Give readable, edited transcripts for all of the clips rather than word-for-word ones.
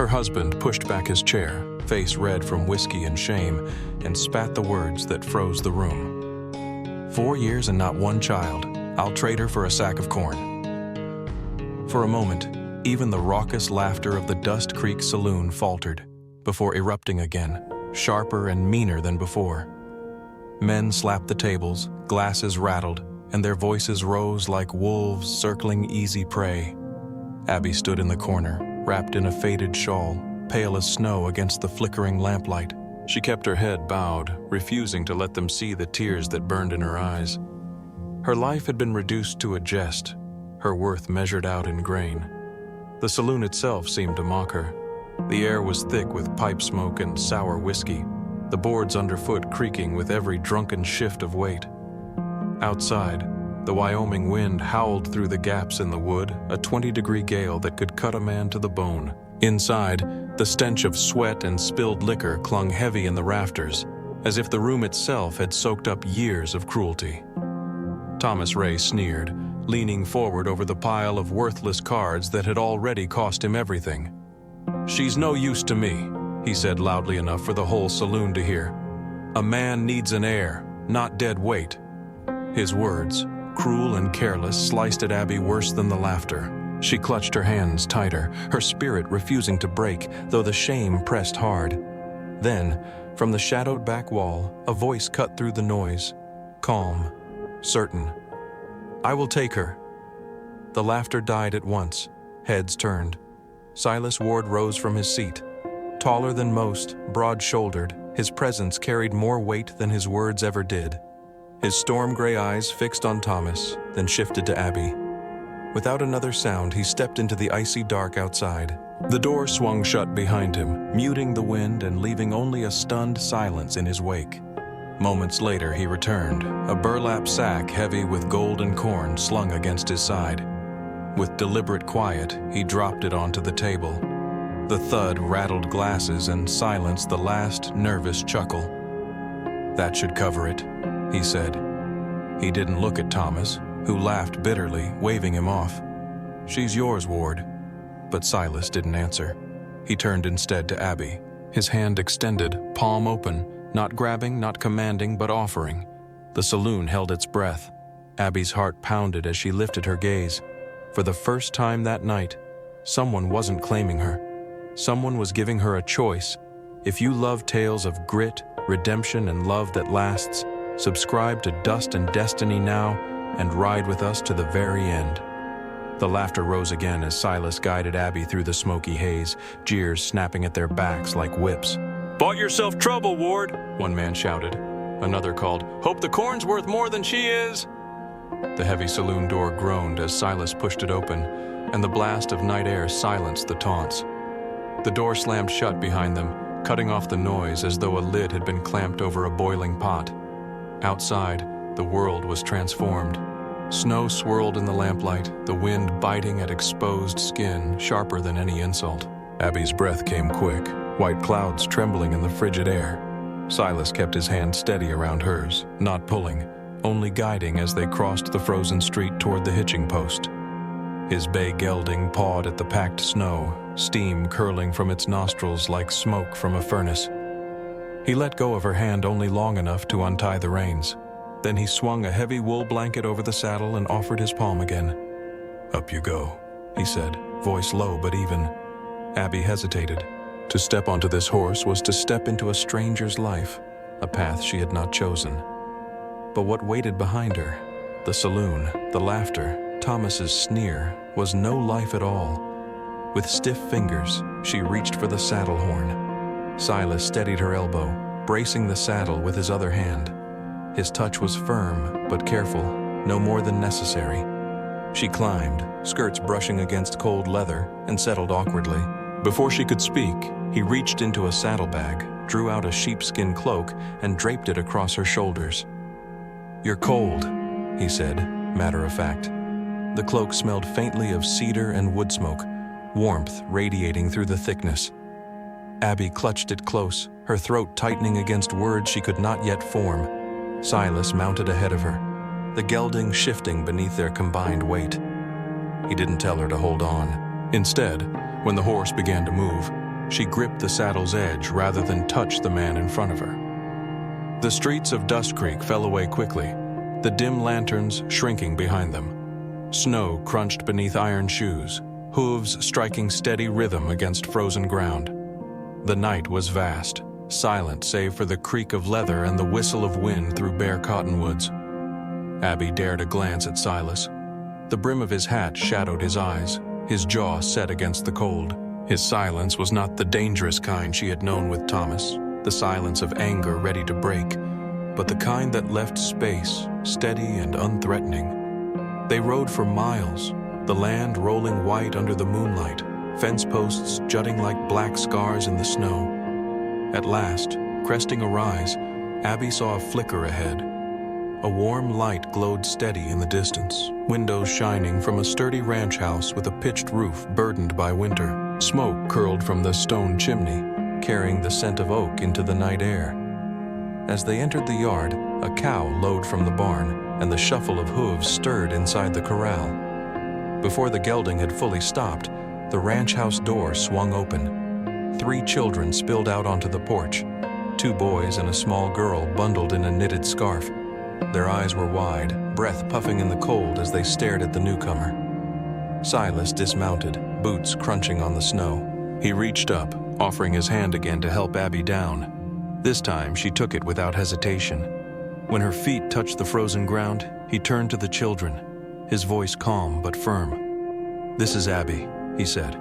Her husband pushed back his chair, face red from whiskey and shame, and spat the words that froze the room. 4 years and not one child. I'll trade her for a sack of corn. For a moment, even the raucous laughter of the Dust Creek Saloon faltered, before erupting again, sharper and meaner than before. Men slapped the tables, glasses rattled, and their voices rose like wolves circling easy prey. Abby stood in the corner, wrapped in a faded shawl, pale as snow against the flickering lamplight. She kept her head bowed, refusing to let them see the tears that burned in her eyes. Her life had been reduced to a jest, her worth measured out in grain. The saloon itself seemed to mock her. The air was thick with pipe smoke and sour whiskey, the boards underfoot creaking with every drunken shift of weight. Outside, the Wyoming wind howled through the gaps in the wood, a 20-degree gale that could cut a man to the bone. Inside, the stench of sweat and spilled liquor clung heavy in the rafters, as if the room itself had soaked up years of cruelty. Thomas Ray sneered, leaning forward over the pile of worthless cards that had already cost him everything. "She's no use to me," he said loudly enough for the whole saloon to hear. "A man needs an heir, not dead weight." His words, cruel and careless, sliced at Abby worse than the laughter. She clutched her hands tighter, her spirit refusing to break, though the shame pressed hard. Then, from the shadowed back wall, a voice cut through the noise, calm, certain. "I will take her." The laughter died at once. Heads turned. Silas Ward rose from his seat. Taller than most, broad-shouldered, his presence carried more weight than his words ever did. His storm-gray eyes fixed on Thomas, then shifted to Abby. Without another sound, he stepped into the icy dark outside. The door swung shut behind him, muting the wind and leaving only a stunned silence in his wake. Moments later, he returned, a burlap sack heavy with gold and corn slung against his side. With deliberate quiet, he dropped it onto the table. The thud rattled glasses and silenced the last nervous chuckle. "That should cover it," he said. He didn't look at Thomas, who laughed bitterly, waving him off. "She's yours, Ward." But Silas didn't answer. He turned instead to Abby, his hand extended, palm open, not grabbing, not commanding, but offering. The saloon held its breath. Abby's heart pounded as she lifted her gaze. For the first time that night, someone wasn't claiming her. Someone was giving her a choice. If you love tales of grit, redemption, and love that lasts, subscribe to Dust and Destiny now and ride with us to the very end. The laughter rose again as Silas guided Abby through the smoky haze, jeers snapping at their backs like whips. "Bought yourself trouble, Ward," one man shouted. Another called, "Hope the corn's worth more than she is." The heavy saloon door groaned as Silas pushed it open, and the blast of night air silenced the taunts. The door slammed shut behind them, cutting off the noise as though a lid had been clamped over a boiling pot. Outside, the world was transformed. Snow swirled in the lamplight, the wind biting at exposed skin, sharper than any insult. Abby's breath came quick, white clouds trembling in the frigid air. Silas kept his hand steady around hers, not pulling, only guiding as they crossed the frozen street toward the hitching post. His bay gelding pawed at the packed snow, steam curling from its nostrils like smoke from a furnace. He let go of her hand only long enough to untie the reins. Then he swung a heavy wool blanket over the saddle and offered his palm again. "Up you go," he said, voice low but even. Abby hesitated. To step onto this horse was to step into a stranger's life, a path she had not chosen. But what waited behind her, the saloon, the laughter, Thomas's sneer, was no life at all. With stiff fingers, she reached for the saddle horn. Silas steadied her elbow, bracing the saddle with his other hand. His touch was firm but careful, no more than necessary. She climbed, skirts brushing against cold leather, and settled awkwardly. Before she could speak, he reached into a saddlebag, drew out a sheepskin cloak, and draped it across her shoulders. "You're cold," he said, matter of fact. The cloak smelled faintly of cedar and wood smoke, warmth radiating through the thickness. Abby clutched it close, her throat tightening against words she could not yet form. Silas mounted ahead of her, the gelding shifting beneath their combined weight. He didn't tell her to hold on. Instead, when the horse began to move, She gripped the saddle's edge rather than touch the man in front of her. The streets of Dust Creek fell away quickly, the dim lanterns shrinking behind them. Snow crunched beneath iron shoes, hooves striking steady rhythm against frozen ground. The night was vast, silent save for the creak of leather and the whistle of wind through bare cottonwoods. Abby dared a glance at Silas. The brim of his hat shadowed his eyes, his jaw set against the cold. His silence was not the dangerous kind she had known with Thomas, the silence of anger ready to break, but the kind that left space, steady and unthreatening. They rode for miles, the land rolling white under the moonlight, fence posts jutting like black scars in the snow. At last, cresting a rise, Abby saw a flicker ahead. A warm light glowed steady in the distance, windows shining from a sturdy ranch house with a pitched roof burdened by winter. Smoke curled from the stone chimney, carrying the scent of oak into the night air. As they entered the yard, a cow lowed from the barn, and the shuffle of hooves stirred inside the corral. Before the gelding had fully stopped, the ranch house door swung open. 3 children spilled out onto the porch, 2 boys and a small girl bundled in a knitted scarf. Their eyes were wide, breath puffing in the cold as they stared at the newcomer. Silas dismounted, boots crunching on the snow. He reached up, offering his hand again to help Abby down. This time, she took it without hesitation. When her feet touched the frozen ground, he turned to the children, his voice calm but firm. "This is Abby," he said.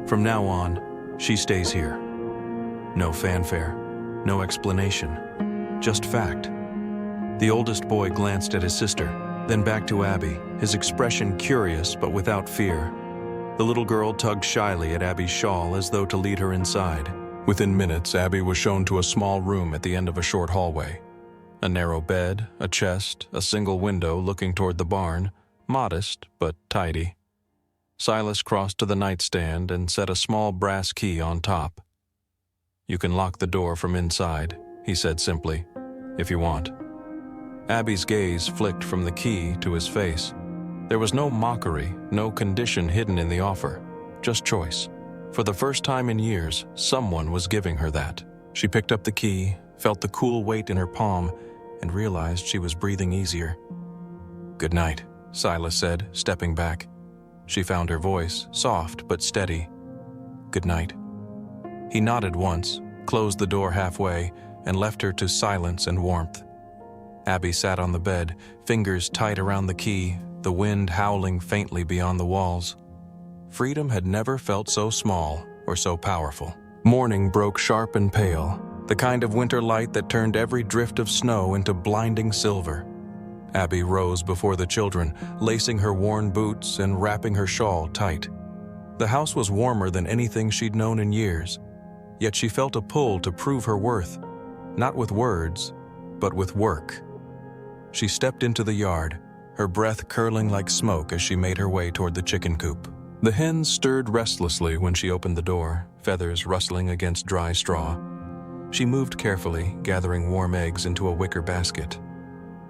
"From now on, she stays here." No fanfare, no explanation, just fact. The oldest boy glanced at his sister, then back to Abby, his expression curious but without fear. The little girl tugged shyly at Abby's shawl as though to lead her inside. Within minutes, Abby was shown to a small room at the end of a short hallway. A narrow bed, a chest, a single window looking toward the barn, modest but tidy. Silas crossed to the nightstand and set a small brass key on top. "You can lock the door from inside," he said simply, "if you want." Abby's gaze flicked from the key to his face. There was no mockery, no condition hidden in the offer, just choice. For the first time in years, someone was giving her that. She picked up the key, felt the cool weight in her palm, and realized she was breathing easier. "Good night," Silas said, stepping back. She found her voice, soft but steady. "Good night." He nodded once, closed the door halfway, and left her to silence and warmth. Abby sat on the bed, fingers tight around the key, the wind howling faintly beyond the walls. Freedom had never felt so small or so powerful. Morning broke sharp and pale, the kind of winter light that turned every drift of snow into blinding silver. Abby rose before the children, lacing her worn boots and wrapping her shawl tight. The house was warmer than anything she'd known in years, yet she felt a pull to prove her worth, not with words, but with work. She stepped into the yard, her breath curling like smoke as she made her way toward the chicken coop. The hens stirred restlessly when she opened the door, feathers rustling against dry straw. She moved carefully, gathering warm eggs into a wicker basket.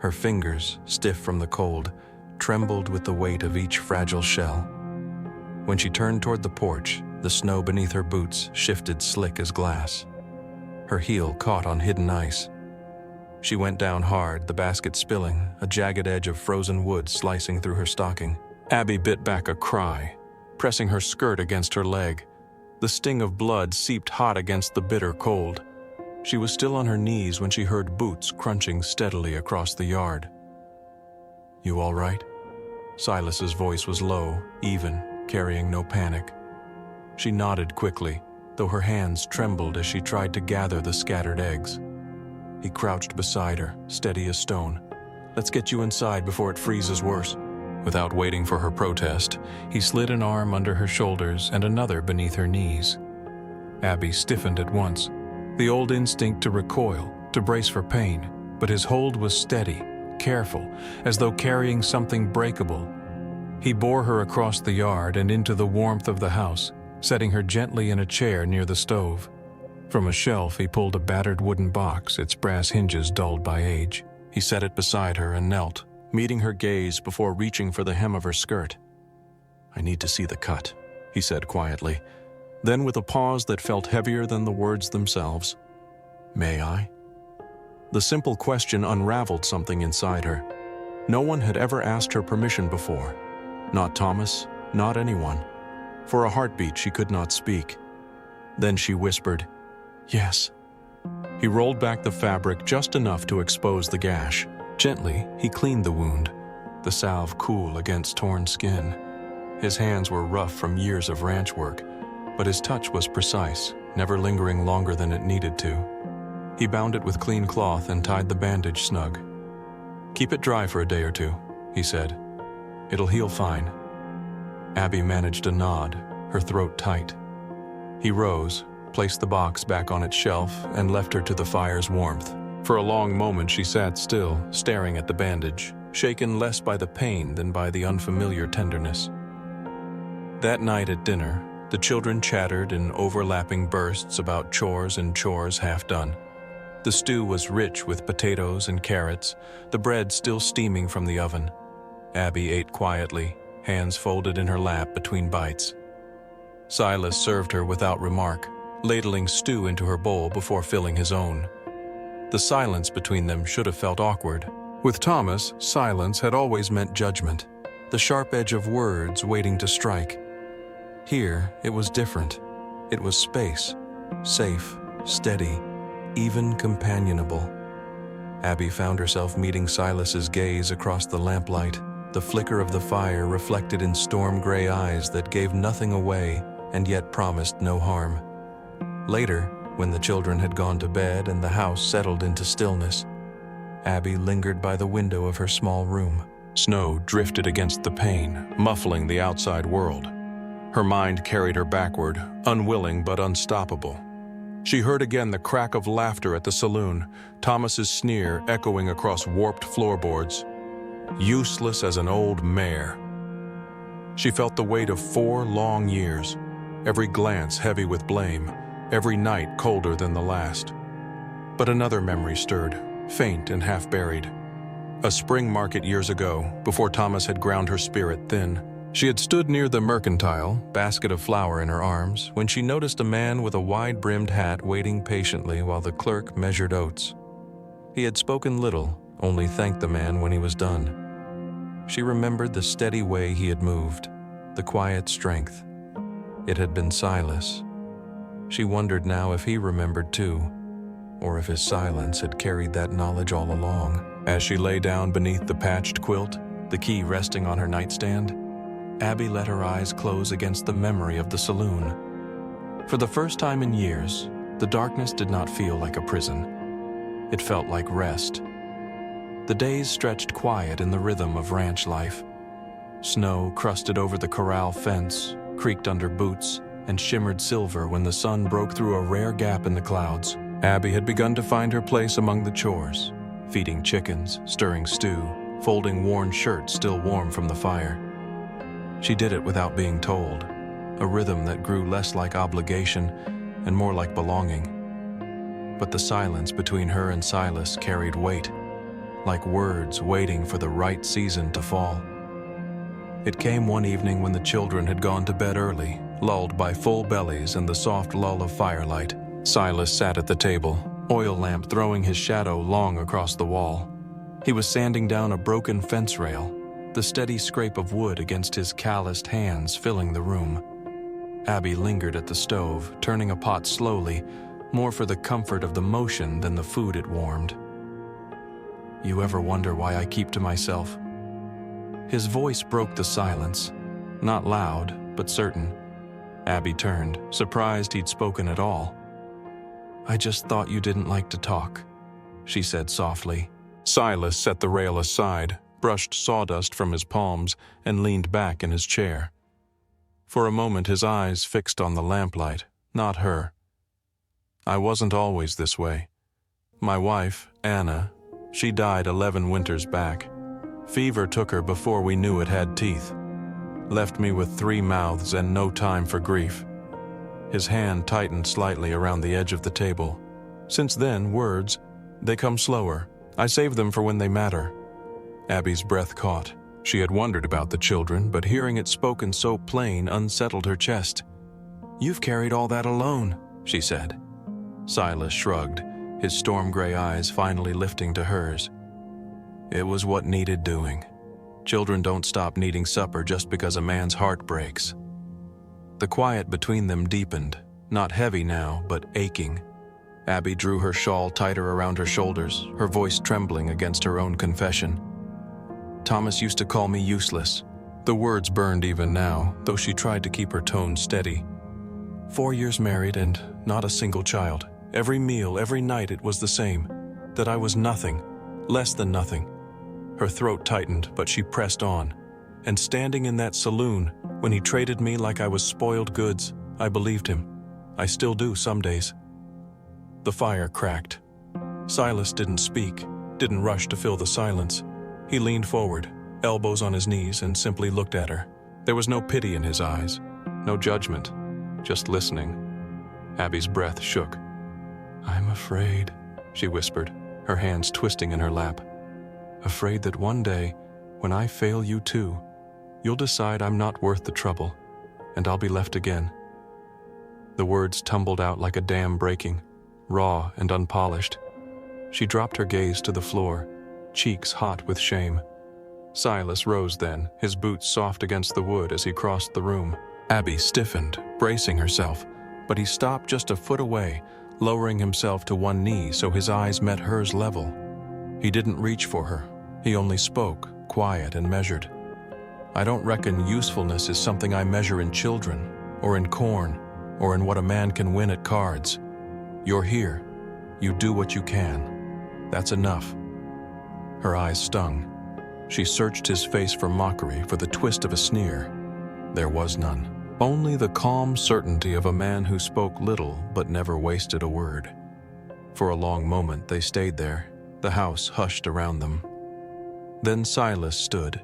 Her fingers, stiff from the cold, trembled with the weight of each fragile shell. When she turned toward the porch, the snow beneath her boots shifted slick as glass. Her heel caught on hidden ice. She went down hard, the basket spilling, a jagged edge of frozen wood slicing through her stocking. Abby bit back a cry, pressing her skirt against her leg. The sting of blood seeped hot against the bitter cold. She was still on her knees when she heard boots crunching steadily across the yard. "You all right?" Silas's voice was low, even, carrying no panic. She nodded quickly, though her hands trembled as she tried to gather the scattered eggs. He crouched beside her, steady as stone. "Let's get you inside before it freezes worse." Without waiting for her protest, he slid an arm under her shoulders and another beneath her knees. Abby stiffened at once, the old instinct to recoil, to brace for pain, but his hold was steady, careful, as though carrying something breakable. He bore her across the yard and into the warmth of the house, setting her gently in a chair near the stove. From a shelf, he pulled a battered wooden box, its brass hinges dulled by age. He set it beside her and knelt, meeting her gaze before reaching for the hem of her skirt. "I need to see the cut," he said quietly. Then, with a pause that felt heavier than the words themselves, "May I?" The simple question unraveled something inside her. No one had ever asked her permission before. Not Thomas, not anyone. For a heartbeat, she could not speak. Then she whispered, "Yes." He rolled back the fabric just enough to expose the gash. Gently, he cleaned the wound, the salve cool against torn skin. His hands were rough from years of ranch work, but his touch was precise, never lingering longer than it needed to. He bound it with clean cloth and tied the bandage snug. "Keep it dry for a day or two," he said. "It'll heal fine." Abby managed a nod, her throat tight. He rose, placed the box back on its shelf, and left her to the fire's warmth. For a long moment she sat still, staring at the bandage, shaken less by the pain than by the unfamiliar tenderness. That night at dinner, the children chattered in overlapping bursts about chores and chores half done. The stew was rich with potatoes and carrots, the bread still steaming from the oven. Abby ate quietly, hands folded in her lap between bites. Silas served her without remark, ladling stew into her bowl before filling his own. The silence between them should have felt awkward. With Thomas, silence had always meant judgment, the sharp edge of words waiting to strike. Here, it was different. It was space, safe, steady, even companionable. Abby found herself meeting Silas's gaze across the lamplight, the flicker of the fire reflected in storm-gray eyes that gave nothing away and yet promised no harm. Later, when the children had gone to bed and the house settled into stillness, Abby lingered by the window of her small room. Snow drifted against the pane, muffling the outside world. Her mind carried her backward, unwilling but unstoppable. She heard again the crack of laughter at the saloon, Thomas's sneer echoing across warped floorboards. Useless as an old mare. She felt the weight of 4 long years, every glance heavy with blame, every night colder than the last. But another memory stirred, faint and half-buried. A spring market years ago, before Thomas had ground her spirit thin. She had stood near the mercantile, basket of flour in her arms, when she noticed a man with a wide-brimmed hat waiting patiently while the clerk measured oats. He had spoken little, only thanked the man when he was done. She remembered the steady way he had moved, the quiet strength. It had been Silas. She wondered now if he remembered too, or if his silence had carried that knowledge all along. As she lay down beneath the patched quilt, the key resting on her nightstand, Abby let her eyes close against the memory of the saloon. For the first time in years, the darkness did not feel like a prison. It felt like rest. The days stretched quiet in the rhythm of ranch life. Snow crusted over the corral fence, creaked under boots, and shimmered silver when the sun broke through a rare gap in the clouds. Abby had begun to find her place among the chores, feeding chickens, stirring stew, folding worn shirts still warm from the fire. She did it without being told, a rhythm that grew less like obligation and more like belonging. But the silence between her and Silas carried weight, like words waiting for the right season to fall. It came one evening when the children had gone to bed early, lulled by full bellies and the soft lull of firelight. Silas sat at the table, oil lamp throwing his shadow long across the wall. He was sanding down a broken fence rail, the steady scrape of wood against his calloused hands filling the room. Abby lingered at the stove, turning a pot slowly, more for the comfort of the motion than the food it warmed. "You ever wonder why I keep to myself?" His voice broke the silence, not loud, but certain. Abby turned, surprised he'd spoken at all. "I just thought you didn't like to talk," she said softly. Silas set the rail aside, brushed sawdust from his palms, and leaned back in his chair. For a moment his eyes fixed on the lamplight, not her. "I wasn't always this way. My wife, Anna, she died 11 winters back. Fever took her before we knew it had teeth. Left me with 3 mouths and no time for grief." His hand tightened slightly around the edge of the table. "Since then, words, they come slower. I save them for when they matter." Abby's breath caught. She had wondered about the children, but hearing it spoken so plain unsettled her chest. "You've carried all that alone," she said. Silas shrugged, his storm-gray eyes finally lifting to hers. It was what needed doing. Children don't stop needing supper just because a man's heart breaks. The quiet between them deepened, not heavy now, but aching. Abby drew her shawl tighter around her shoulders, her voice trembling against her own confession. "Thomas used to call me useless." The words burned even now, though she tried to keep her tone steady. 4 years married and not a single child. Every meal, every night it was the same. That I was nothing, less than nothing. Her throat tightened, but she pressed on. And standing in that saloon, when he traded me like I was spoiled goods, I believed him. I still do some days. The fire cracked. Silas didn't speak, didn't rush to fill the silence. He leaned forward, elbows on his knees, and simply looked at her. There was no pity in his eyes, no judgment, just listening. Abby's breath shook. "I'm afraid," she whispered, her hands twisting in her lap. "Afraid that one day, when I fail you too, you'll decide I'm not worth the trouble, and I'll be left again." The words tumbled out like a dam breaking, raw and unpolished. She dropped her gaze to the floor, cheeks hot with shame. Silas rose then, his boots soft against the wood as he crossed the room. Abby stiffened, bracing herself, but he stopped just a foot away, lowering himself to one knee so his eyes met hers level. He didn't reach for her. He only spoke, quiet and measured. "I don't reckon usefulness is something I measure in children, or in corn, or in what a man can win at cards. You're here. You do what you can. That's enough." Her eyes stung. She searched his face for mockery, for the twist of a sneer. There was none. Only the calm certainty of a man who spoke little but never wasted a word. For a long moment they stayed there, the house hushed around them. Then Silas stood,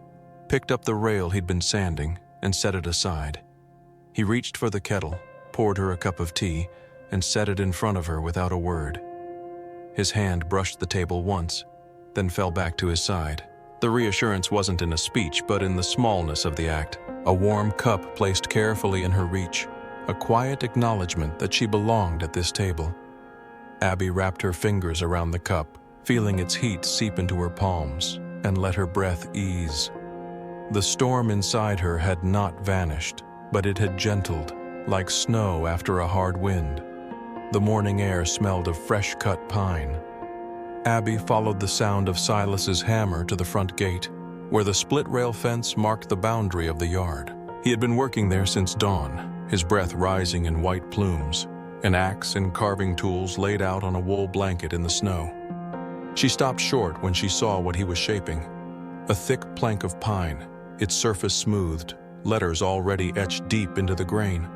picked up the rail he'd been sanding, and set it aside. He reached for the kettle, poured her a cup of tea, and set it in front of her without a word. His hand brushed the table once, then fell back to his side. The reassurance wasn't in a speech, but in the smallness of the act. A warm cup placed carefully in her reach, a quiet acknowledgement that she belonged at this table. Abby wrapped her fingers around the cup, feeling its heat seep into her palms, and let her breath ease. The storm inside her had not vanished, but it had gentled, like snow after a hard wind. The morning air smelled of fresh-cut pine. Abby followed the sound of Silas's hammer to the front gate, where the split-rail fence marked the boundary of the yard. He had been working there since dawn, his breath rising in white plumes, an axe and carving tools laid out on a wool blanket in the snow. She stopped short when she saw what he was shaping. A thick plank of pine, its surface smoothed, letters already etched deep into the grain.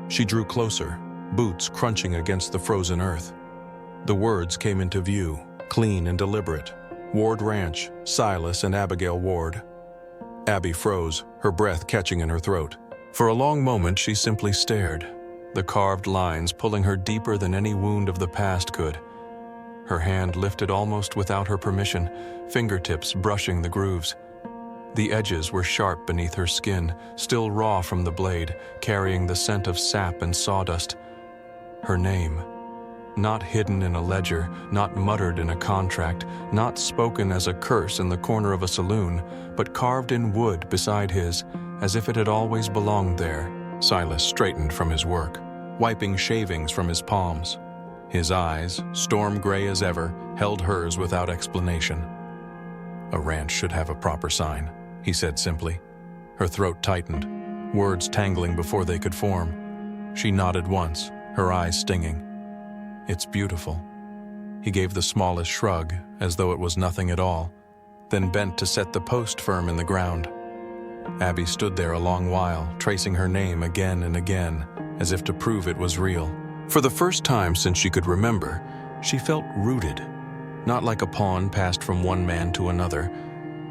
She drew closer, boots crunching against the frozen earth. The words came into view, clean and deliberate. Ward Ranch, Silas and Abigail Ward. Abby froze, her breath catching in her throat. For a long moment she simply stared, the carved lines pulling her deeper than any wound of the past could. Her hand lifted almost without her permission, fingertips brushing the grooves. The edges were sharp beneath her skin, still raw from the blade, carrying the scent of sap and sawdust. Her name. Not hidden in a ledger, not muttered in a contract, not spoken as a curse in the corner of a saloon, but carved in wood beside his, as if it had always belonged there. Silas straightened from his work, wiping shavings from his palms. His eyes, storm-gray as ever, held hers without explanation. "A ranch should have a proper sign," he said simply. Her throat tightened, words tangling before they could form. She nodded once, her eyes stinging. "It's beautiful." He gave the smallest shrug, as though it was nothing at all, then bent to set the post firm in the ground. Abby stood there a long while, tracing her name again and again, as if to prove it was real. For the first time since she could remember, she felt rooted, not like a pawn passed from one man to another,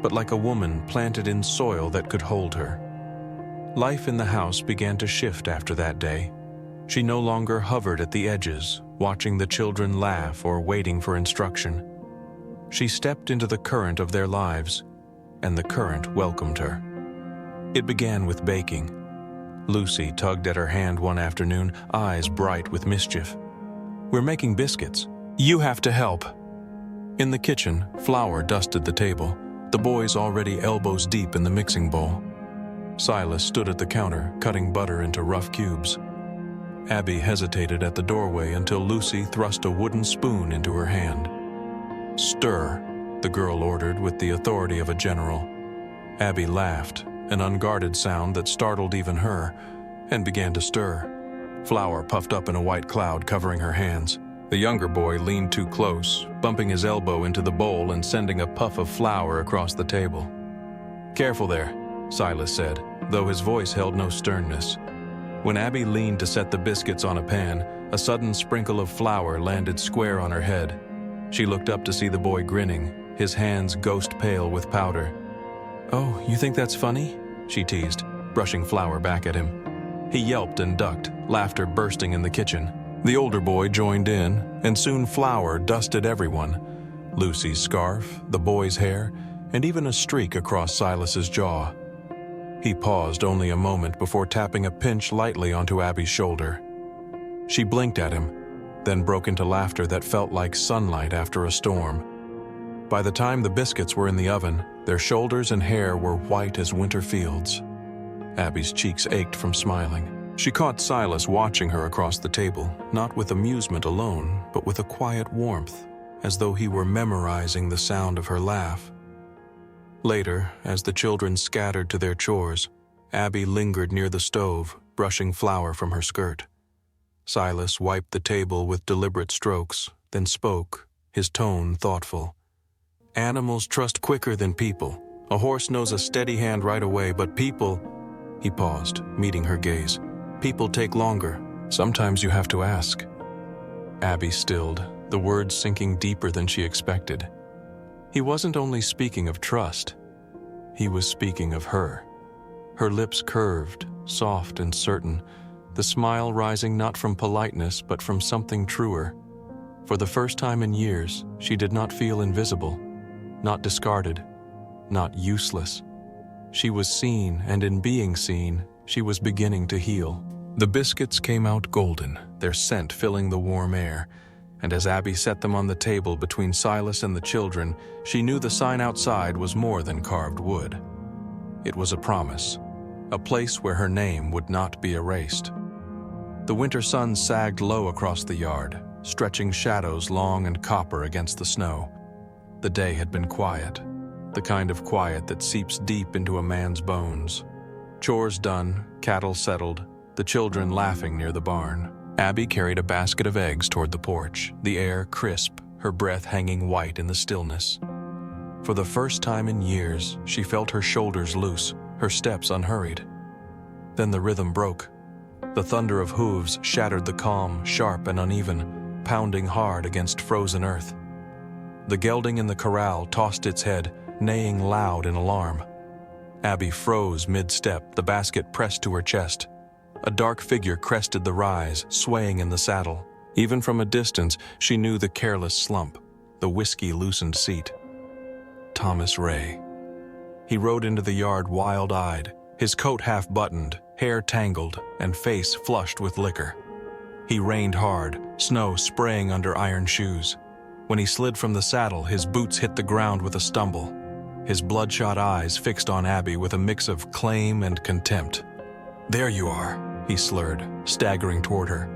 but like a woman planted in soil that could hold her. Life in the house began to shift after that day. She no longer hovered at the edges, watching the children laugh or waiting for instruction. She stepped into the current of their lives, and the current welcomed her. It began with baking. Lucy tugged at her hand one afternoon, eyes bright with mischief. "We're making biscuits. You have to help." In the kitchen, flour dusted the table, the boys already elbows deep in the mixing bowl. Silas stood at the counter, cutting butter into rough cubes. Abby hesitated at the doorway until Lucy thrust a wooden spoon into her hand. "Stir," the girl ordered with the authority of a general. Abby laughed, an unguarded sound that startled even her, and began to stir. Flour puffed up in a white cloud covering her hands. The younger boy leaned too close, bumping his elbow into the bowl and sending a puff of flour across the table. "Careful there," Silas said, though his voice held no sternness. When Abby leaned to set the biscuits on a pan, a sudden sprinkle of flour landed square on her head. She looked up to see the boy grinning, his hands ghost pale with powder. "Oh, you think that's funny?" she teased, brushing flour back at him. He yelped and ducked, laughter bursting in the kitchen. The older boy joined in, and soon flour dusted everyone. Lucy's scarf, the boy's hair, and even a streak across Silas's jaw. He paused only a moment before tapping a pinch lightly onto Abby's shoulder. She blinked at him, then broke into laughter that felt like sunlight after a storm. By the time the biscuits were in the oven, their shoulders and hair were white as winter fields. Abby's cheeks ached from smiling. She caught Silas watching her across the table, not with amusement alone, but with a quiet warmth, as though he were memorizing the sound of her laugh. Later, as the children scattered to their chores, Abby lingered near the stove, brushing flour from her skirt. Silas wiped the table with deliberate strokes, then spoke, his tone thoughtful. "Animals trust quicker than people. A horse knows a steady hand right away, but people—" He paused, meeting her gaze. "People take longer. Sometimes you have to ask." Abby stilled, the words sinking deeper than she expected. He wasn't only speaking of trust. He was speaking of her. Her lips curved, soft and certain, the smile rising not from politeness but from something truer. For the first time in years, she did not feel invisible, not discarded, not useless. She was seen, and in being seen, she was beginning to heal. The biscuits came out golden, their scent filling the warm air, and as Abby set them on the table between Silas and the children, she knew the sign outside was more than carved wood. It was a promise, a place where her name would not be erased. The winter sun sagged low across the yard, stretching shadows long and copper against the snow. The day had been quiet, the kind of quiet that seeps deep into a man's bones. Chores done, cattle settled, the children laughing near the barn. Abby carried a basket of eggs toward the porch, the air crisp, her breath hanging white in the stillness. For the first time in years, she felt her shoulders loose, her steps unhurried. Then the rhythm broke. The thunder of hooves shattered the calm, sharp and uneven, pounding hard against frozen earth. The gelding in the corral tossed its head, neighing loud in alarm. Abby froze mid-step, the basket pressed to her chest. A dark figure crested the rise, swaying in the saddle. Even from a distance, she knew the careless slump, the whiskey-loosened seat. Thomas Ray. He rode into the yard wild-eyed, his coat half-buttoned, hair tangled, and face flushed with liquor. He reined hard, snow spraying under iron shoes. When he slid from the saddle, his boots hit the ground with a stumble. His bloodshot eyes fixed on Abby with a mix of claim and contempt. "There you are," he slurred, staggering toward her.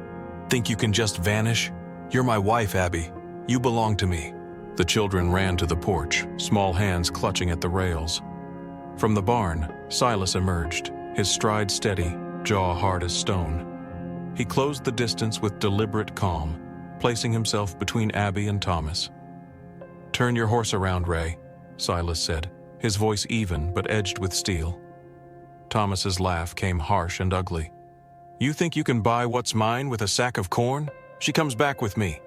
"Think you can just vanish? You're my wife, Abby. You belong to me." The children ran to the porch, small hands clutching at the rails. From the barn, Silas emerged, his stride steady, jaw hard as stone. He closed the distance with deliberate calm, placing himself between Abby and Thomas. "Turn your horse around, Ray," Silas said, his voice even but edged with steel. Thomas's laugh came harsh and ugly. "You think you can buy what's mine with a sack of corn? She comes back with me."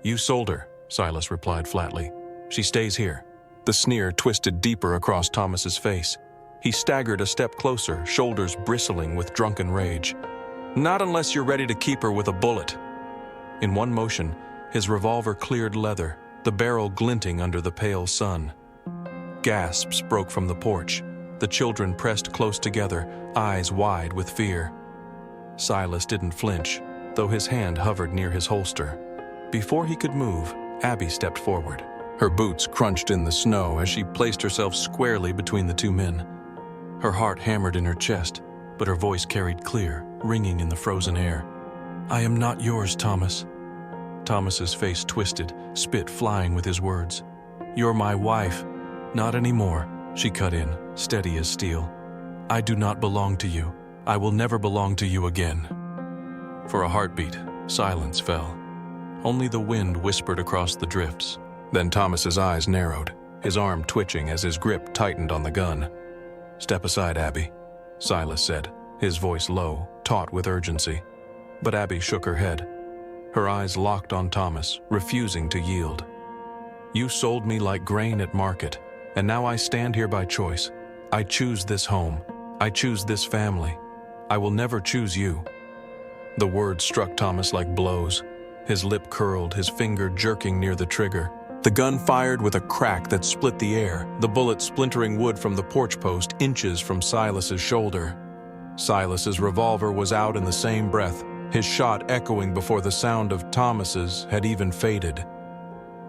"You sold her," Silas replied flatly. "She stays here." The sneer twisted deeper across Thomas's face. He staggered a step closer, shoulders bristling with drunken rage. "Not unless you're ready to keep her with a bullet." In one motion, his revolver cleared leather, the barrel glinting under the pale sun. Gasps broke from the porch. The children pressed close together, eyes wide with fear. Silas didn't flinch, though his hand hovered near his holster. Before he could move, Abby stepped forward. Her boots crunched in the snow as she placed herself squarely between the two men. Her heart hammered in her chest, but her voice carried clear, ringing in the frozen air. "I am not yours, Thomas." Thomas's face twisted, spit flying with his words. "You're my wife." "Not anymore," she cut in, steady as steel. "I do not belong to you. I will never belong to you again." For a heartbeat, silence fell. Only the wind whispered across the drifts. Then Thomas's eyes narrowed, his arm twitching as his grip tightened on the gun. "Step aside, Abby," Silas said, his voice low, taut with urgency. But Abby shook her head. Her eyes locked on Thomas, refusing to yield. "You sold me like grain at market, and now I stand here by choice. I choose this home. I choose this family. I will never choose you." The words struck Thomas like blows. His lip curled, his finger jerking near the trigger. The gun fired with a crack that split the air, the bullet splintering wood from the porch post inches from Silas's shoulder. Silas's revolver was out in the same breath, his shot echoing before the sound of Thomas's had even faded.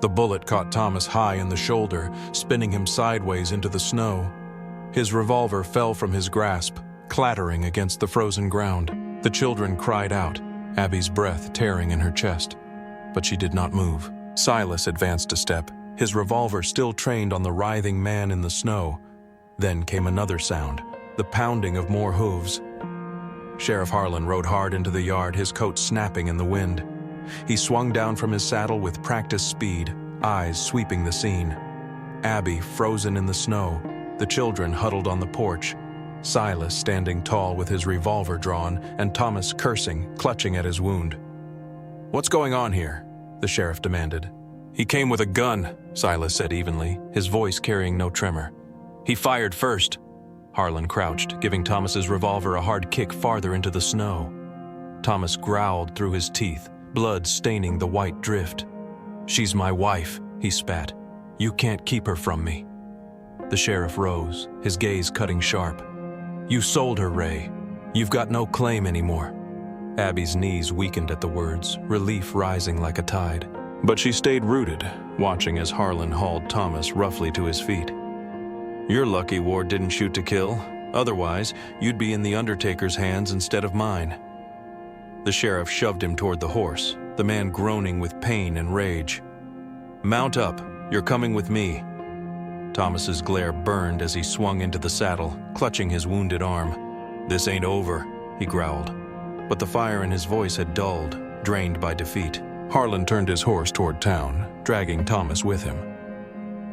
The bullet caught Thomas high in the shoulder, spinning him sideways into the snow. His revolver fell from his grasp, clattering against the frozen ground. The children cried out, Abby's breath tearing in her chest. But she did not move. Silas advanced a step, his revolver still trained on the writhing man in the snow. Then came another sound, the pounding of more hooves. Sheriff Harlan rode hard into the yard, his coat snapping in the wind. He swung down from his saddle with practiced speed, eyes sweeping the scene. Abby frozen in the snow, the children huddled on the porch, Silas standing tall with his revolver drawn, and Thomas cursing, clutching at his wound. "What's going on here?" the sheriff demanded. "He came with a gun," Silas said evenly, his voice carrying no tremor. "He fired first." Harlan crouched, giving Thomas's revolver a hard kick farther into the snow. Thomas growled through his teeth, blood staining the white drift. "She's my wife," he spat. "You can't keep her from me." The sheriff rose, his gaze cutting sharp. "You sold her, Ray. You've got no claim anymore." Abby's knees weakened at the words, relief rising like a tide. But she stayed rooted, watching as Harlan hauled Thomas roughly to his feet. "You're lucky Ward didn't shoot to kill. Otherwise, you'd be in the Undertaker's hands instead of mine." The sheriff shoved him toward the horse, the man groaning with pain and rage. "Mount up. You're coming with me." Thomas's glare burned as he swung into the saddle, clutching his wounded arm. "This ain't over," he growled. But the fire in his voice had dulled, drained by defeat. Harlan turned his horse toward town, dragging Thomas with him.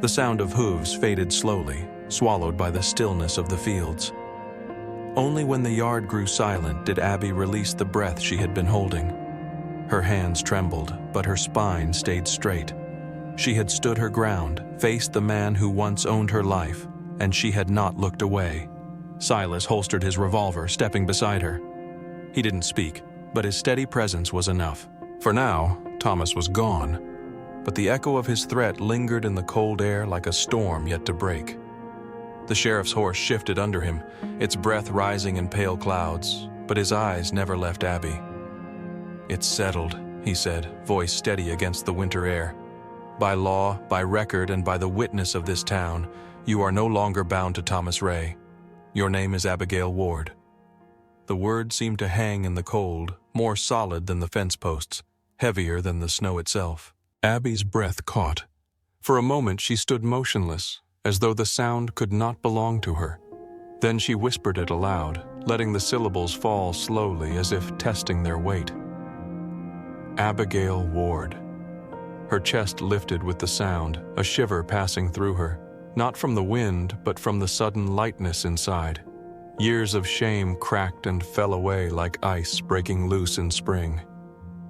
The sound of hooves faded slowly, swallowed by the stillness of the fields. Only when the yard grew silent did Abby release the breath she had been holding. Her hands trembled, but her spine stayed straight. She had stood her ground, faced the man who once owned her life, and she had not looked away. Silas holstered his revolver, stepping beside her. He didn't speak, but his steady presence was enough. For now, Thomas was gone, but the echo of his threat lingered in the cold air like a storm yet to break. The sheriff's horse shifted under him, its breath rising in pale clouds, but his eyes never left Abby. "It's settled," he said, voice steady against the winter air. "By law, by record, and by the witness of this town, you are no longer bound to Thomas Ray. Your name is Abigail Ward." The word seemed to hang in the cold, more solid than the fence posts, heavier than the snow itself. Abby's breath caught. For a moment she stood motionless, as though the sound could not belong to her. Then she whispered it aloud, letting the syllables fall slowly as if testing their weight. "Abigail Ward." Her chest lifted with the sound, a shiver passing through her, not from the wind, but from the sudden lightness inside. Years of shame cracked and fell away like ice breaking loose in spring.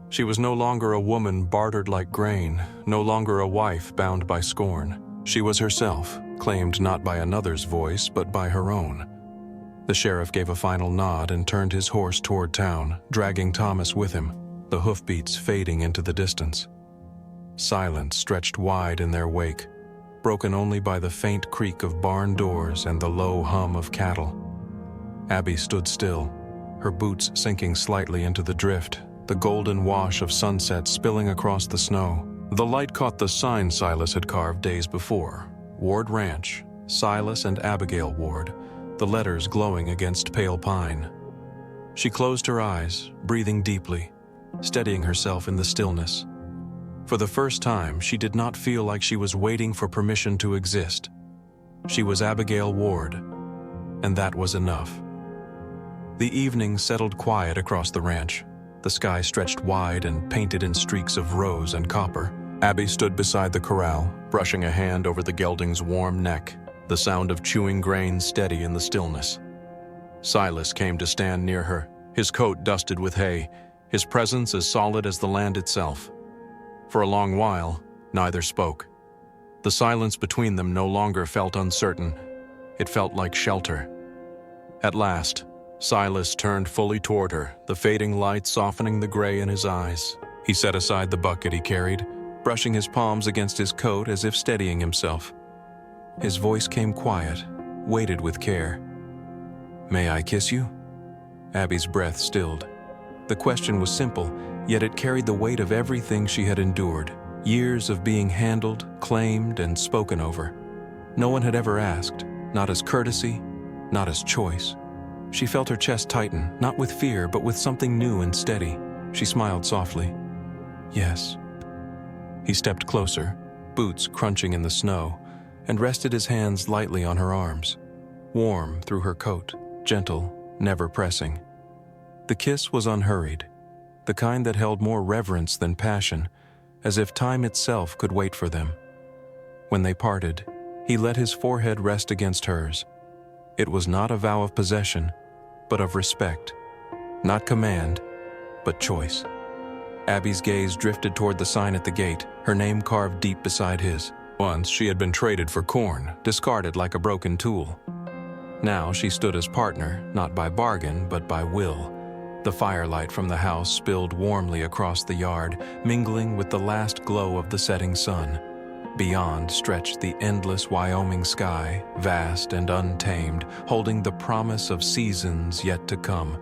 She was no longer a woman bartered like grain, no longer a wife bound by scorn. She was herself, claimed not by another's voice, but by her own. The sheriff gave a final nod and turned his horse toward town, dragging Thomas with him, the hoofbeats fading into the distance. Silence stretched wide in their wake, broken only by the faint creak of barn doors and the low hum of cattle. Abby stood still, her boots sinking slightly into the drift, the golden wash of sunset spilling across the snow. The light caught the sign Silas had carved days before: Ward Ranch, Silas and Abigail Ward, the letters glowing against pale pine. She closed her eyes, breathing deeply, steadying herself in the stillness. For the first time, she did not feel like she was waiting for permission to exist. She was Abigail Ward, and that was enough. The evening settled quiet across the ranch. The sky stretched wide and painted in streaks of rose and copper. Abby stood beside the corral, brushing a hand over the gelding's warm neck, the sound of chewing grain steady in the stillness. Silas came to stand near her, his coat dusted with hay, his presence as solid as the land itself. For a long while, neither spoke. The silence between them no longer felt uncertain. It felt like shelter. At last, Silas turned fully toward her, the fading light softening the gray in his eyes. He set aside the bucket he carried, brushing his palms against his coat as if steadying himself. His voice came quiet, weighted with care. "May I kiss you?" Abby's breath stilled. The question was simple, yet it carried the weight of everything she had endured. Years of being handled, claimed, and spoken over. No one had ever asked, not as courtesy, not as choice. She felt her chest tighten, not with fear, but with something new and steady. She smiled softly. "Yes." He stepped closer, boots crunching in the snow, and rested his hands lightly on her arms. Warm through her coat, gentle, never pressing. The kiss was unhurried, the kind that held more reverence than passion, as if time itself could wait for them. When they parted, he let his forehead rest against hers. It was not a vow of possession, but of respect. Not command, but choice. Abby's gaze drifted toward the sign at the gate, her name carved deep beside his. Once she had been traded for corn, discarded like a broken tool. Now she stood as partner, not by bargain, but by will. The firelight from the house spilled warmly across the yard, mingling with the last glow of the setting sun. Beyond stretched the endless Wyoming sky, vast and untamed, holding the promise of seasons yet to come.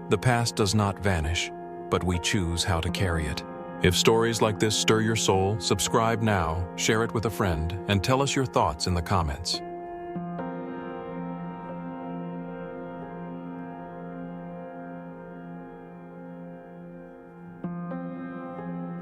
The past does not vanish, but we choose how to carry it. If stories like this stir your soul, subscribe now, share it with a friend, and tell us your thoughts in the comments.